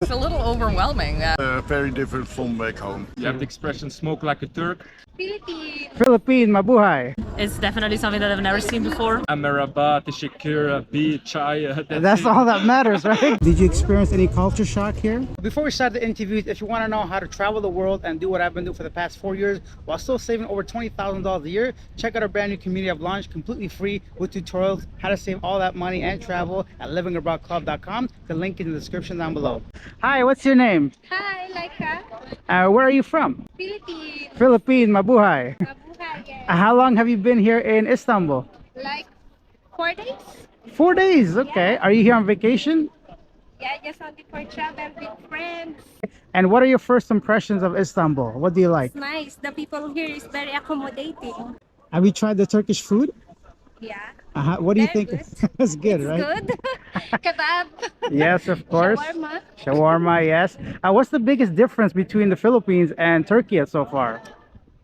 It's a little overwhelming. Very different from back home. You have the expression smoke like a Turk. Philippine, mabuhay. It's definitely something that I've never seen before. Ameraba, Teshekira, B, Chai. That's all that matters, right? Did you experience any culture shock here? Before we start the interviews, if you want to know how to travel the world and do what I've been doing for the past 4 years while still saving over $20,000 a year, check out our brand new community I've launched completely free with tutorials how to save all that money and travel at livingabroadclub.com. The link is in the description down below. Hi, what's your name? Hi, Laika. Where are you from? Philippines. Philippine, mabuhay. Mabuhay, yes. How long have you been here in Istanbul? Like 4 days? 4 days, okay. Are you here on vacation? Yeah, just only for travel with friends. And what are your first impressions of Istanbul? What do you like? It's nice. The people here is very accommodating. Have you tried the Turkish food? Yeah. What do you Very think? good. It's good, It's right? good. Kebab. Yes, of course. Shawarma. Shawarma, yes. What's the biggest difference between the Philippines and Turkey so far?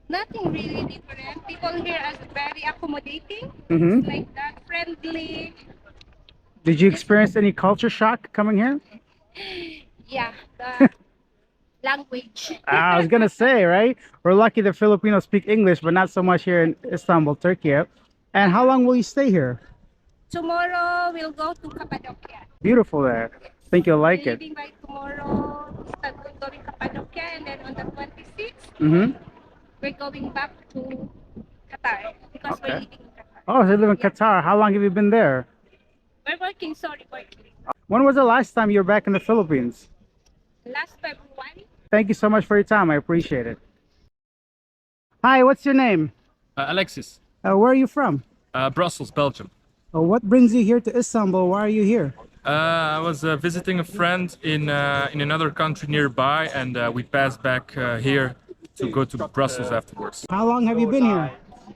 Nothing really different. People here are very accommodating. Mhm. It's like that, friendly. Did you experience any culture shock coming here? Yeah, the language. I was gonna say, right? We're lucky that Filipinos speak English, but not so much here in Istanbul, Turkey. And how long will you stay here? Tomorrow we'll go to Cappadocia. Beautiful there. Think you'll like We're it. leaving by tomorrow, start going Cappadocia, and then on the 26th, Mm-hmm. we're going back to Qatar because we're Okay. living in Qatar. Oh, so you live in Qatar. How long have you been there? We're working, sorry, working. When was the last time you were back in the Philippines? Last February, Thank you so much for your time. I appreciate it. Hi, what's your name? Alexis, Where are you from? Brussels, Belgium. What brings you here to Istanbul? Why are you here? I was visiting a friend in another country nearby, and we passed back here to go to Brussels afterwards. How long have you been here?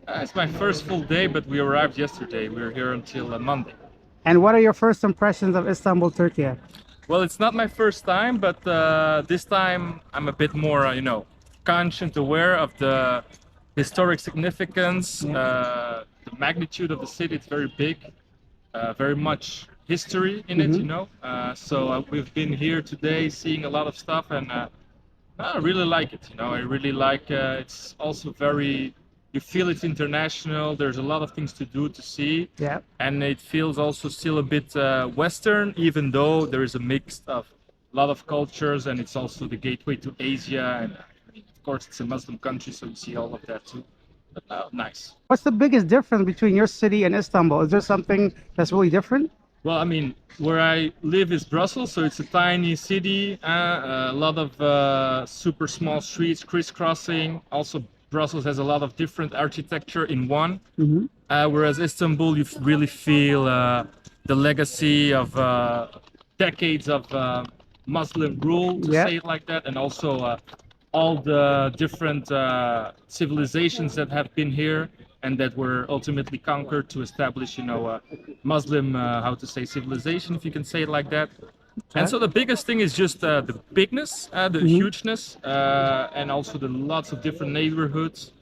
It's my first full day, but we arrived yesterday. We were here until Monday. And what are your first impressions of Istanbul, Turkey? Well, it's not my first time, but this time I'm a bit more, conscious, aware of the historic significance, the magnitude of the city. It's very big, very much history in it, So we've been here today seeing a lot of stuff, and I really like it. I really like. It's also very. You feel it's international. There's a lot of things to do, to see. Yeah. And it feels also still a bit Western, even though there is a mix of a lot of cultures, and it's also the gateway to Asia. And of course, it's a Muslim country, so you see all of that too. But nice. What's the biggest difference between your city and Istanbul? Is there something that's really different? Well, I mean, where I live is Brussels, so it's a tiny city, a lot of super small streets crisscrossing. Also, Brussels has a lot of different architecture in one, whereas Istanbul, you really feel the legacy of decades of Muslim rule, to say it like that, and also all the different civilizations that have been here and that were ultimately conquered to establish, a Muslim, civilization, if you can say it like that. And so the biggest thing is just the bigness, the hugeness, and also the lots of different neighborhoods.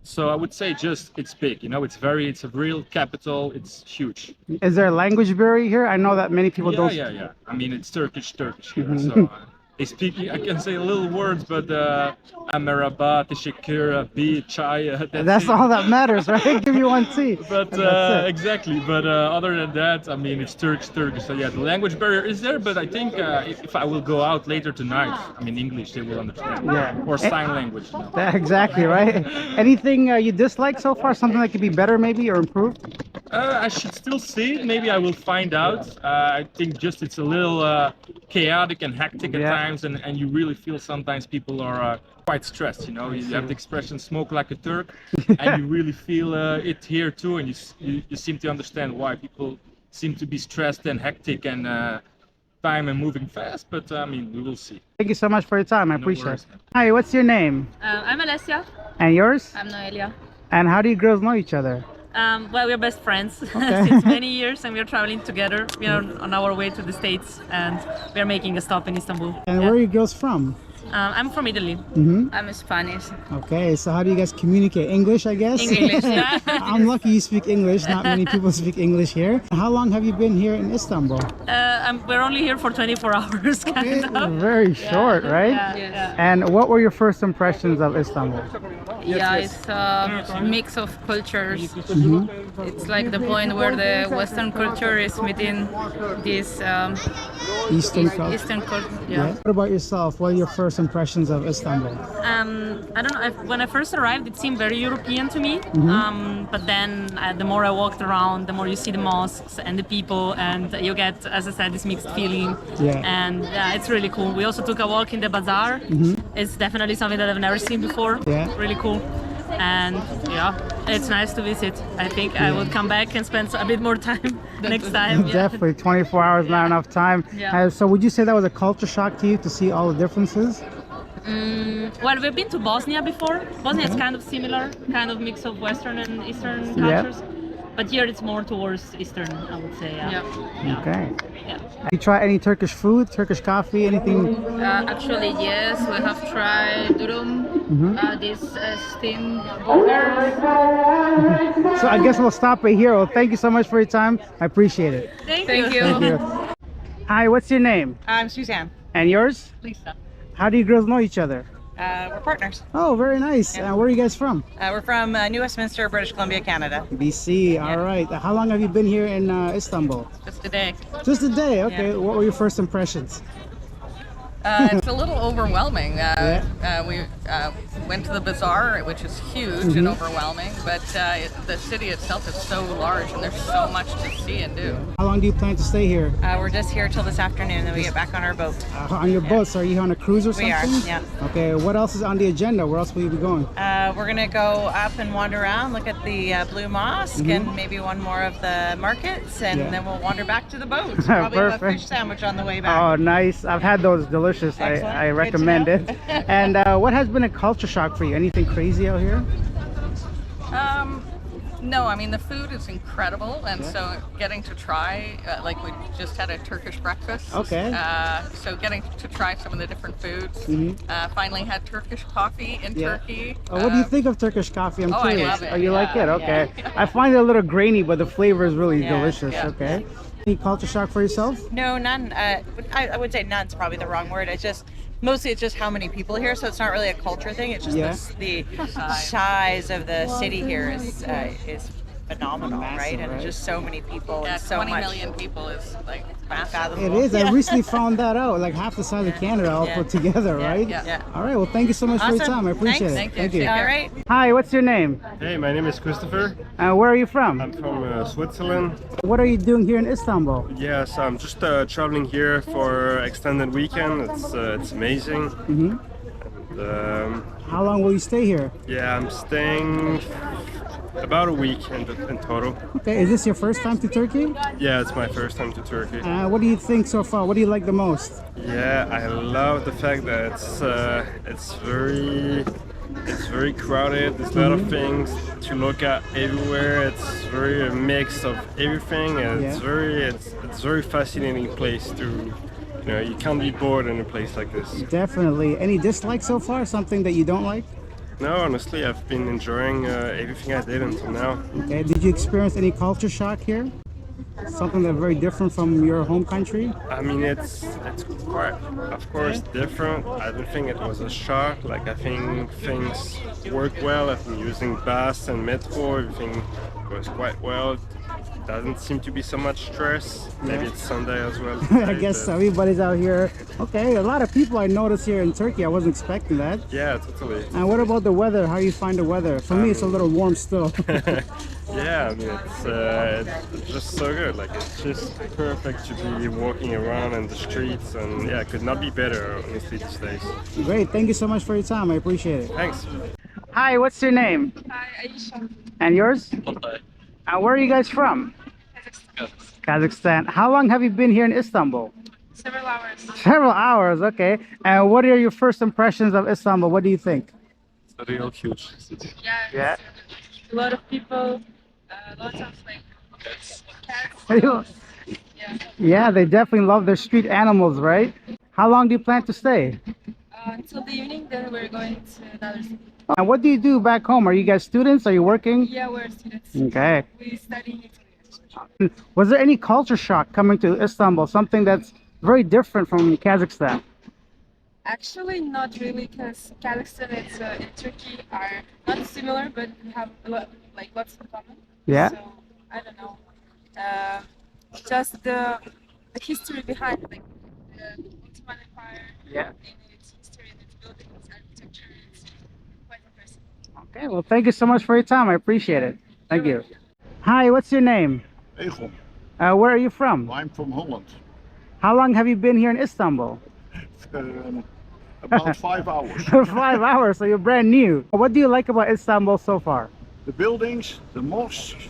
So I would say just it's big, it's a real capital, it's huge. Is there a language barrier here? I know that many people don't. Yeah. I mean, it's Turkish here, so they speak. I can say little words, but Ameraba, Teshekira, B, Chai. That's all that matters, right? Give you one tea. But exactly. But other than that, I mean, it's Turkish. So yeah, the language barrier is there. But I think if I will go out later tonight, I mean, English, they will understand. Yeah. Or sign language. Exactly, right? Anything you dislike so far? Something that could be better, maybe, or improved? I should still see it. Maybe I will find out. I think just it's a little chaotic and hectic at times, and you really feel sometimes people are quite stressed. You have the expression "smoke like a Turk," and you really feel it here too, and you seem to understand why people seem to be stressed and hectic and time and moving fast. But I mean, we will see. Thank you so much for your time. I appreciate it. Hi, what's your name? I'm Alessia. And yours? I'm Noelia. And how do you girls know each other? Well, we're best friends since many years, and we're traveling together. We are on our way to the States, and we're making a stop in Istanbul. And where are you girls from? I'm from Italy. I'm Spanish. Okay, so how do you guys communicate? English, I guess? English, yeah. I'm lucky you speak English. Not many people speak English here. How long have you been here in Istanbul? We're only here for 24 hours, kind of. Very short, right? Yeah. And what were your first impressions of Istanbul? Yeah, it's a mix of cultures. It's like the point where the Western culture is meeting this Eastern culture. Eastern culture. Yeah. What about yourself? What are your first impressions of Istanbul? I don't know. When I first arrived, it seemed very European to me. But then, the more I walked around, the more you see the mosques and the people, and you get, as I said, this mixed feeling. Yeah. And it's really cool. We also took a walk in the bazaar. It's definitely something that I've never seen before. Yeah. Really cool. And yeah, it's nice to visit. I think I would come back and spend a bit more time next time. Yeah. Definitely, 24 hours, not enough time. Yeah. So would you say that was a culture shock to you to see all the differences? Well, we've been to Bosnia before. Bosnia is kind of similar, kind of mix of Western and Eastern cultures. But here it's more towards Eastern, I would say. Yeah. Okay. Yeah. You try any Turkish food, Turkish coffee, anything? Actually, yes, we have tried durum, this steamed burgers. So I guess we'll stop right here. Well, thank you so much for your time. I appreciate it. Thank you. Thank you. Hi, what's your name? I'm Suzanne. And yours? Lisa. How do you girls know each other? We're partners. Oh, very nice. Yeah. Where are you guys from? We're from New Westminster, British Columbia, Canada. BC. All right. How long have you been here in Istanbul? Just today. Just a day. Okay. What were your first impressions? It's a little overwhelming. We went to the bazaar, which is huge and overwhelming, but the city itself is so large and there's so much to see and do. How long do you plan to stay here? We're just here till this afternoon, then we get back on our boat. On your boat? So are you on a cruise or something? We are, yeah. Okay. What else is on the agenda? Where else will you be going? We're gonna go up and wander around, look at the Blue Mosque and maybe one more of the markets, and then we'll wander back to the boat. Probably have a fish sandwich on the way back. Oh, nice. I've had those. Delicious. I recommend it. And what has been a culture shock for you? Anything crazy out here? No, I mean the food is incredible, and so getting to try, like we just had a Turkish breakfast. Okay. So getting to try some of the different foods. Finally had Turkish coffee in Turkey. Oh, what do you think of Turkish coffee? I'm curious. I love it. Oh, you like it? Okay. I find it a little grainy, but the flavor is really delicious. Yeah. Okay. Any culture shock for yourself? No, none. I would say none's probably the wrong word. It's just mostly it's just how many people here, so it's not really a culture thing. It's just the size of the city here is phenomenal, Massive, right? And it's just so many people Yeah, and so 20 much. million people is like massive. Unfathomable. It is. I recently found that out. Like half the size of Canada all put together, right? Yeah. All right. Well, thank you so much for your Awesome. time. I appreciate Thanks. it. Thank you. All right. Hi. What's your name? Hey, my name is Christopher. Where are you from? I'm from Switzerland. What are you doing here in Istanbul? Yes, I'm just traveling here for extended weekend. It's amazing. And, How long will you stay here? yeah, I'm staying about a week in total. Okay. Is this your first time to Turkey? Yeah, it's my first time to Turkey. What do you think so far? What do you like the most? Yeah, I love the fact that it's very crowded. There's a lot of things to look at everywhere. It's very a mix of everything, and it's very fascinating place to. You know, you can't be bored in a place like this. Definitely. Any dislikes so far? Something that you don't like? No, honestly, I've been enjoying everything I did until now. Okay. Did you experience any culture shock here? Something that's very different from your home country? I mean, it's quite, of course, different. I don't think it was a shock. Like, I think things work well. I've been using bus and metro. Everything goes quite well. Doesn't seem to be so much stress. Maybe it's Sunday as well. I guess everybody's out here. Okay, a lot of people I noticed here in Turkey. I wasn't expecting that. Yeah, totally. And what about the weather? How you find the weather? For me, it's a little warm still. Yeah, I mean, it's just so good. Like, it's just perfect to be walking around in the streets, and yeah, it could not be better, honestly, these days. Great, thank you so much for your time. I appreciate it. Thanks. Hi, what's your name? Hi, Aisha. And yours? Where are you guys from? Kazakhstan. How long have you been here in Istanbul? Several hours. Several hours, okay. And what are your first impressions of Istanbul? What do you think? It's a real huge city. Yeah. A lot of people, lots of like cats. Yeah, they definitely love their street animals, right? How long do you plan to stay? until the evening. Then we're going to another city. And what do you do back home? Are you guys students? Are you working? Yeah, we're students. Okay. We study in Italy. Was there any culture shock coming to Istanbul? Something that's very different from Kazakhstan? Actually, not really, because Kazakhstan and Turkey are not similar, but we have a lot, like lots in common. Yeah. So I don't know. Just the history behind, like the Ottoman Empire. Yeah. And its history and its buildings, architecture. It's quite impressive. Okay, well, thank you so much for your time. I appreciate it. Thank you. Hi, what's your name? Egon. Where are you from? I'm from Holland. How long have you been here in Istanbul? About 5 hours. 5 hours, so you're brand new. What do you like about Istanbul so far? The buildings, the mosques,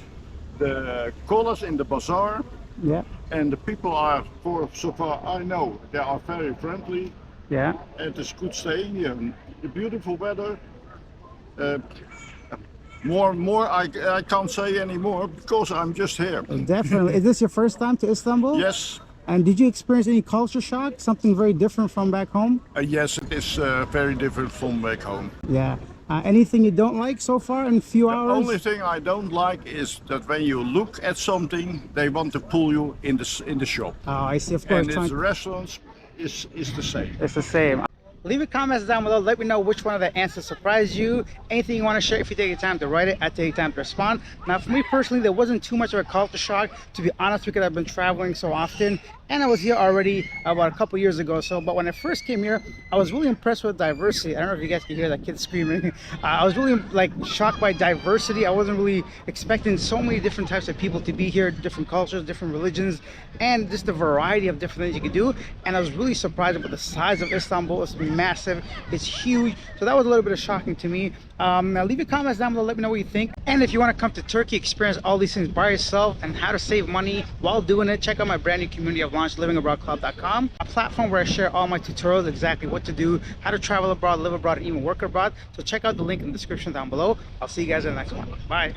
the colors in the bazaar, Yeah, and the people are, for so far I know, they are very friendly, yeah. and it's good staying here. The beautiful weather. More I can't say anymore because I'm just here. Definitely. Is this your first time to Istanbul? Yes. And did you experience any culture shock? Something very different from back home? Yes, it is very different from back home. Yeah. Anything you don't like so far in a few hours? The only thing I don't like is that when you look at something, they want to pull you in the shop. Oh, I see. Of course. And its restaurants is the same. It's the same. Leave your comments down below. Let me know which one of the answers surprised you. Anything you want to share, if you take your time to write it, I take time to respond. Now, for me personally, there wasn't too much of a culture shock, to be honest, because I've been traveling so often. And I was here already about a couple years ago. But when I first came here, I was really impressed with diversity. I don't know if you guys can hear that kid screaming. I was really shocked by diversity. I wasn't really expecting so many different types of people to be here, different cultures, different religions, and just the variety of different things you could do. And I was really surprised about the size of Istanbul. It's massive, it's huge. So that was a little bit of shocking to me. Now leave your comments down below, let me know what you think. And if you want to come to Turkey, experience all these things by yourself and how to save money while doing it, check out my brand new community I've launched, livingabroadclub.com, a platform where I share all my tutorials, exactly what to do, how to travel abroad, live abroad, and even work abroad. So check out the link in the description down below. I'll see you guys in the next one. Bye.